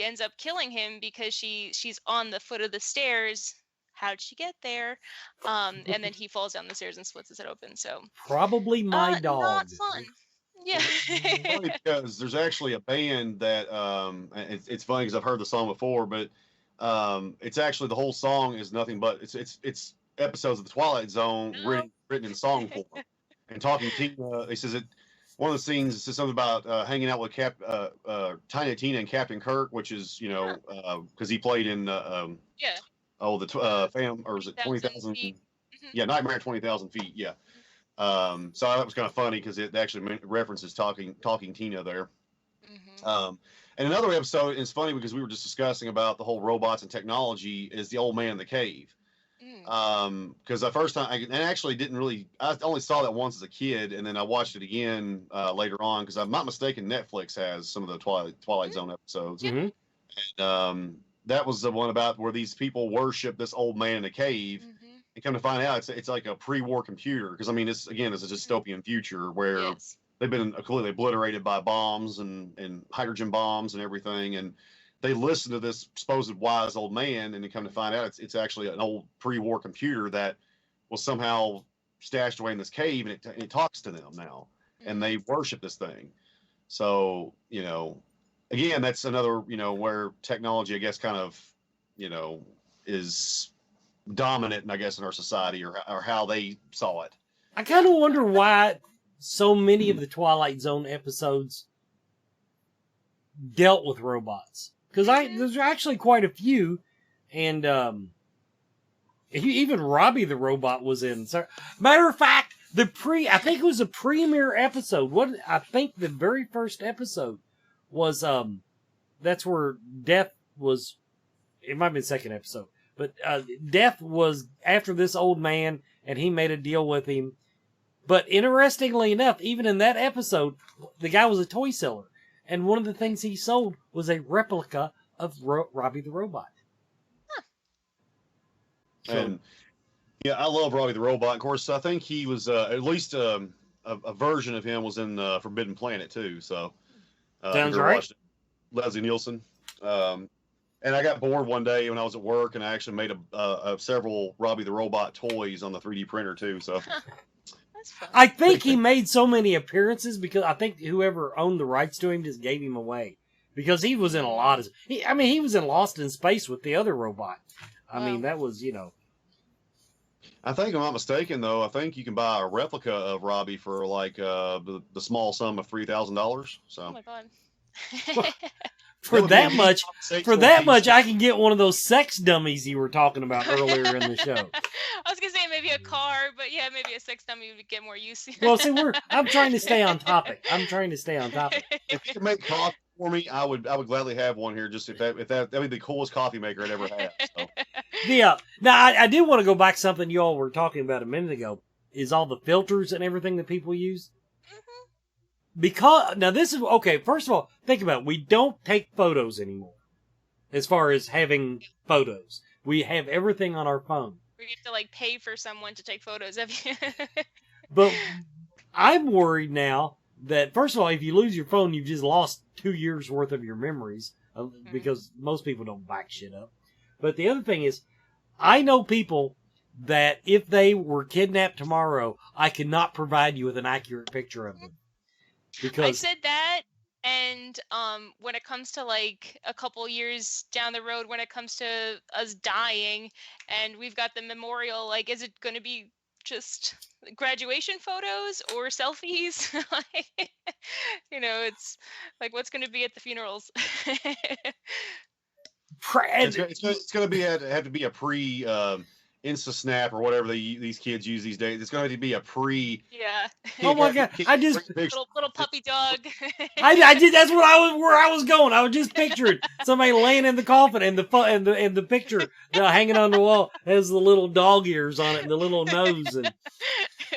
ends up killing him because she's on the foot of the stairs. How'd she get there? And then he falls down the stairs and splits his head open. So Probably my dog. not fun. Yeah. It's funny because there's actually a band that it's funny because I've heard the song before, but it's actually the whole song is nothing but it's episodes of the Twilight Zone written in song form. And Talking Tina, he says it. One of the scenes says something about hanging out with Tiny Tina and Captain Kirk, which is because he played in the fam, or was it 20,000 feet? Yeah, Nightmare at 20,000 feet. Yeah. So that was kind of funny because it actually references talking Tina there. Mm-hmm. And another episode is funny because we were just discussing about the whole robots and technology is the old man in the cave. Because the first time I actually didn't really, I only saw that once as a kid, and then I watched it again later on because I'm not mistaken, Netflix has some of the Twilight Zone episodes. Mm-hmm. And that was the one about where these people worship this old man in a cave. Mm-hmm. And come to find out, it's like a pre-war computer. Because I mean, it's a dystopian future where they've been completely obliterated by bombs and hydrogen bombs and everything. And they listen to this supposed wise old man, and they come to find out it's actually an old pre-war computer that was somehow stashed away in this cave, and it talks to them now, and they worship this thing. So again, that's another where technology, I guess, kind of is dominant, I guess, in our society, or how they saw it. I kind of wonder why so many of the Twilight Zone episodes dealt with robots. Because there's actually quite a few, and even Robbie the Robot was in. So, matter of fact, I think it was a premiere episode. I think the very first episode was that's where Death was. It might have been second episode, but Death was after this old man, and he made a deal with him. But interestingly enough, even in that episode, the guy was a toy seller. And one of the things he sold was a replica of Robbie the Robot. Huh. And yeah, I love Robbie the Robot. Of course, I think he was at least a version of him was in Forbidden Planet too. So sounds right. Leslie Nielsen. And I got bored one day when I was at work, and I actually made several Robbie the Robot toys on the 3D printer too. So. I think he made so many appearances because I think whoever owned the rights to him just gave him away. Because he was in a lot of... he was in Lost in Space with the other robot. I mean, that was, I think, if I'm not mistaken, though, I think you can buy a replica of Robbie for like the small sum of $3,000. So. Oh my God. For that much, I can get one of those sex dummies you were talking about earlier in the show. I was gonna say maybe a car, but yeah, maybe a sex dummy would get more use. Well, see, I'm trying to stay on topic. If you could make coffee for me, I would gladly have one here. Just if that would be the coolest coffee maker I'd ever had. So. Yeah. Now I did want to go back to something you all were talking about a minute ago. Is all the filters and everything that people use. Because, now this is, okay, first of all, think about it. We don't take photos anymore. As far as having photos. We have everything on our phone. We have to, like, pay for someone to take photos of you. But I'm worried now that, first of all, if you lose your phone, you've just lost 2 years worth of your memories. Because most people don't back shit up. But the other thing is, I know people that if they were kidnapped tomorrow, I could not provide you with an accurate picture of them. Because... I said that, and when it comes to like a couple years down the road, when it comes to us dying, and we've got the memorial, like, is it going to be just graduation photos or selfies? It's like, what's going to be at the funerals? It's going to be have to be a InstaSnap or whatever these kids use these days. It's going to be a pre. Yeah. Oh my God! I just little puppy dog. I did. That's what where I was going. I was just picturing somebody laying in the coffin, and the picture hanging on the wall has the little dog ears on it and the little nose, and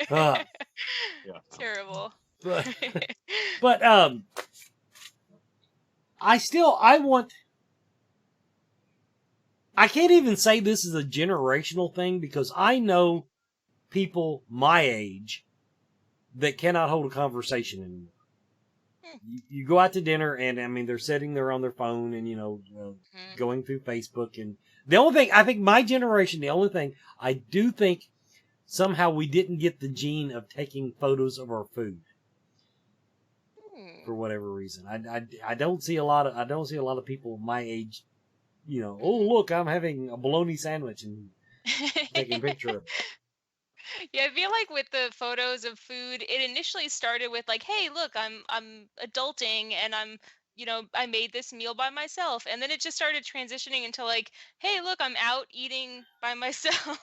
Yeah. Terrible. but I can't even say this is a generational thing because I know people my age that cannot hold a conversation anymore. You go out to dinner and, I mean, they're sitting there on their phone and, going through Facebook. And the only thing, I think my generation, the only thing I do think somehow we didn't get the gene of taking photos of our food for whatever reason. I don't see a lot of people my age, oh, look, I'm having a bologna sandwich and taking a picture of it. Yeah, I feel like with the photos of food, it initially started with like, "Hey, look, I'm adulting and I made this meal by myself." And then it just started transitioning into like, "Hey, look, I'm out eating by myself."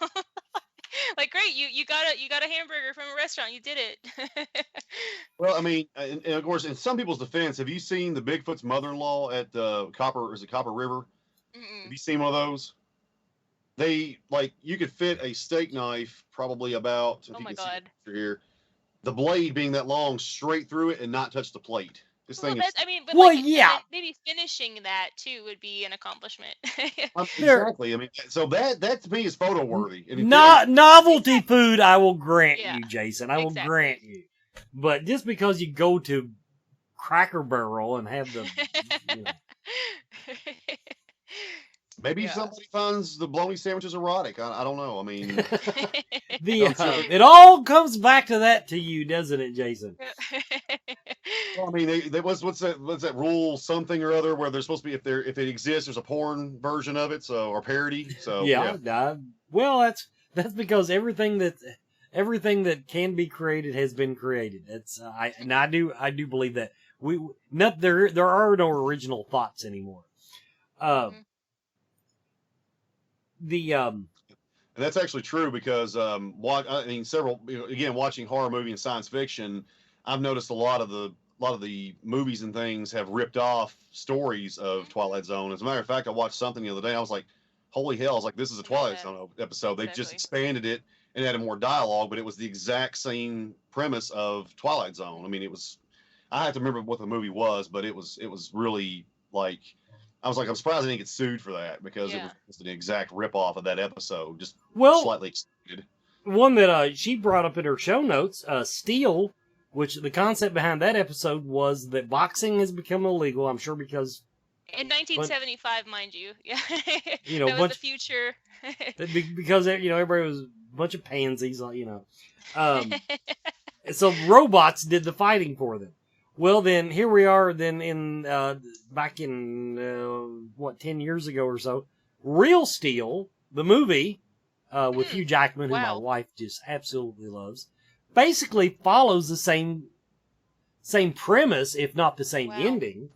Like, great, you got a hamburger from a restaurant. You did it. Well, I mean, and of course, in some people's defense, have you seen the Bigfoot's mother-in-law at the Copper River? Have you seen one of those? They you could fit a steak knife probably about. Oh my God! Here, the blade being that long, straight through it and not touch the plate. This thing is. I mean, but yeah. maybe finishing that too would be an accomplishment. Exactly. I mean, so that to me is photo worthy. Novelty food, I will grant you, Jason. I will Exactly. grant you. But just because you go to Cracker Barrel and have the, Maybe somebody finds the bologna sandwiches erotic. I don't know. I mean, it all comes back to that to you, doesn't it, Jason? Well, I mean, what's that rule something or other where there's supposed to be if it exists, there's a porn version of it, or parody. So well, that's because everything that can be created has been created. That's I do believe that there are no original thoughts anymore. And that's actually true because watching horror movie and science fiction, I've noticed a lot of the movies and things have ripped off stories of Twilight Zone. As a matter of fact, I watched something the other day. I was like, holy hell! I was like, this is a Twilight Zone episode. They've just expanded it and added more dialogue, but it was the exact same premise of Twilight Zone. I mean, I have to remember what the movie was, but it was really like. I was like, I'm surprised I didn't get sued for that because it was just an exact ripoff of that episode, just slightly extended. One that she brought up in her show notes, Steel, which the concept behind that episode was that boxing has become illegal. I'm sure because in 1975, mind you, that was the future. Because everybody was a bunch of pansies, so robots did the fighting for them. Well, then, here we are, back in 10 years ago or so, Real Steel, the movie, with Hugh Jackman, who my wife just absolutely loves, basically follows the same premise, if not the same ending.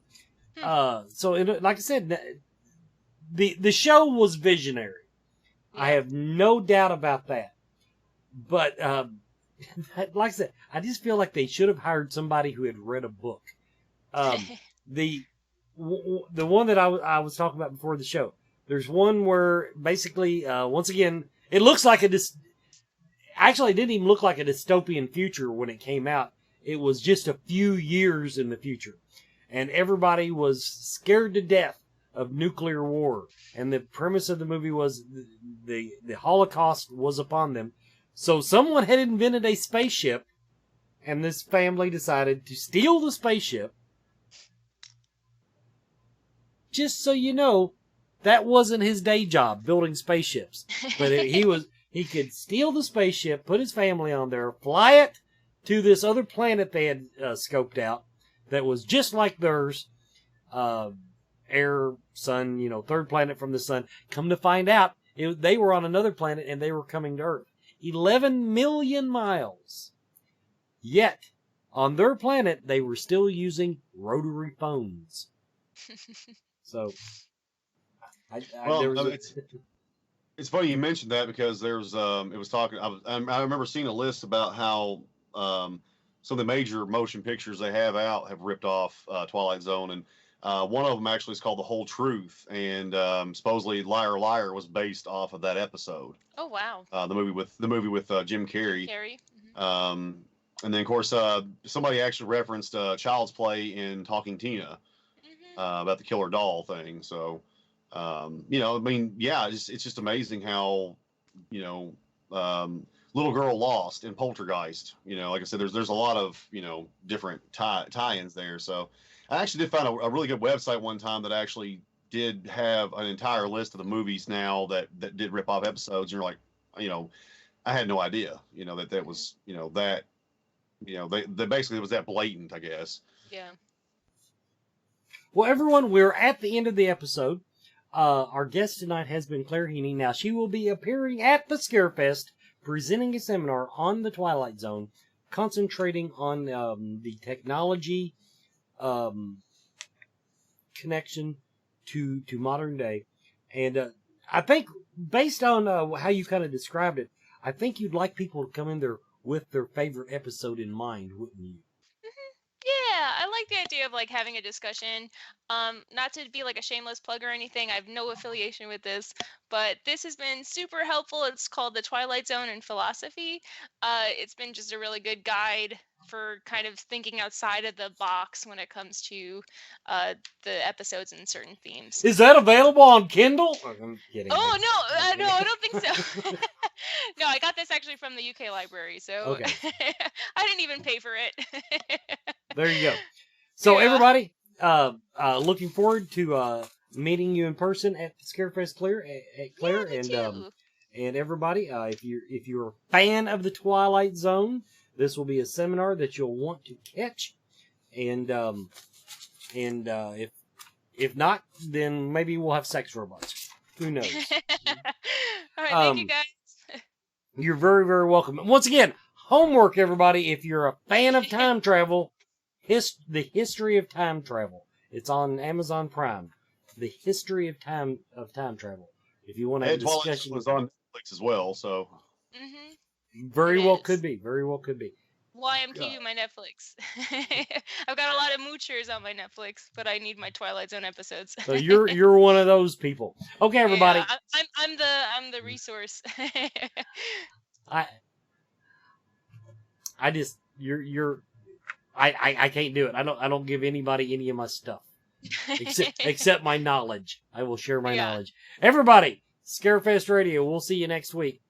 So, like I said, the show was visionary. I have no doubt about that. But, like I said, I just feel like they should have hired somebody who had read a book. The one that I was talking about before the show, there's one where basically, once again, it looks like actually, it didn't even look like a dystopian future when it came out. It was just a few years in the future. And everybody was scared to death of nuclear war. And the premise of the movie was the Holocaust was upon them. So someone had invented a spaceship, and this family decided to steal the spaceship. Just so you know, that wasn't his day job, building spaceships. But he could steal the spaceship, put his family on there, fly it to this other planet they had scoped out that was just like theirs. Air, sun, third planet from the sun. Come to find out, they were on another planet and they were coming to Earth. 11 million miles. Yet, on their planet, they were still using rotary phones. So, It's funny you mentioned that because there's it was talking. I remember seeing a list about how some of the major motion pictures they have out have ripped off Twilight Zone, and one of them actually is called The Whole Truth, and supposedly Liar Liar was based off of that episode. Oh wow. The movie with Jim Carrey. Carrie. And then of course somebody actually referenced Child's Play in Talking Tina about the killer doll thing. So. You know, I mean, yeah, it's just amazing how, you know, Little Girl Lost and Poltergeist, you know, like I said, there's a lot of, you know, different tie-ins there. So I actually did find a really good website one time that actually did have an entire list of the movies now that did rip off episodes. And you're like, you know, I had no idea, you know, that was, you know, that, you know, they basically it was that blatant, I guess. Yeah. Well, everyone, we're at the end of the episode. Our guest tonight has been Claire Heaney. Now, she will be appearing at the Scarefest, presenting a seminar on the Twilight Zone, concentrating on the technology connection to modern day. And I think, based on how you kind of described it, I think you'd like people to come in there with their favorite episode in mind, wouldn't you? Yeah, I like the idea of like having a discussion. Not to be like a shameless plug or anything. I have no affiliation with this, but this has been super helpful. It's called The Twilight Zone in Philosophy. It's been just a really good guide for kind of thinking outside of the box when it comes to the episodes and certain themes. Is that available on Kindle? I'm kidding. Oh no, no, I don't think so. No, I got this actually from the UK library, so Okay. I didn't even pay for it. There you go. So Yeah. everybody, looking forward to meeting you in person at the Scarefest Claire, Yeah, me too. and everybody, if you're a fan of the Twilight Zone, this will be a seminar that you'll want to catch, and if not, then maybe we'll have sex robots. Who knows? All right, thank you guys. You're very, very welcome. Once again, homework, everybody. If you're a fan of time travel, the history of time travel. It's on Amazon Prime. The history of time travel. If you want to have a discussion, was on Netflix as well. So very It well is. could be. Very well could be. Why I'm keeping my Netflix. I've got a lot of moochers on my Netflix, but I need my Twilight Zone episodes. So you're one of those people. Okay, everybody. Yeah, I'm the resource. I just I can't do it. I don't give anybody any of my stuff except my knowledge. I will share my Yeah. knowledge. Everybody, Scarefest Radio. We'll see you next week.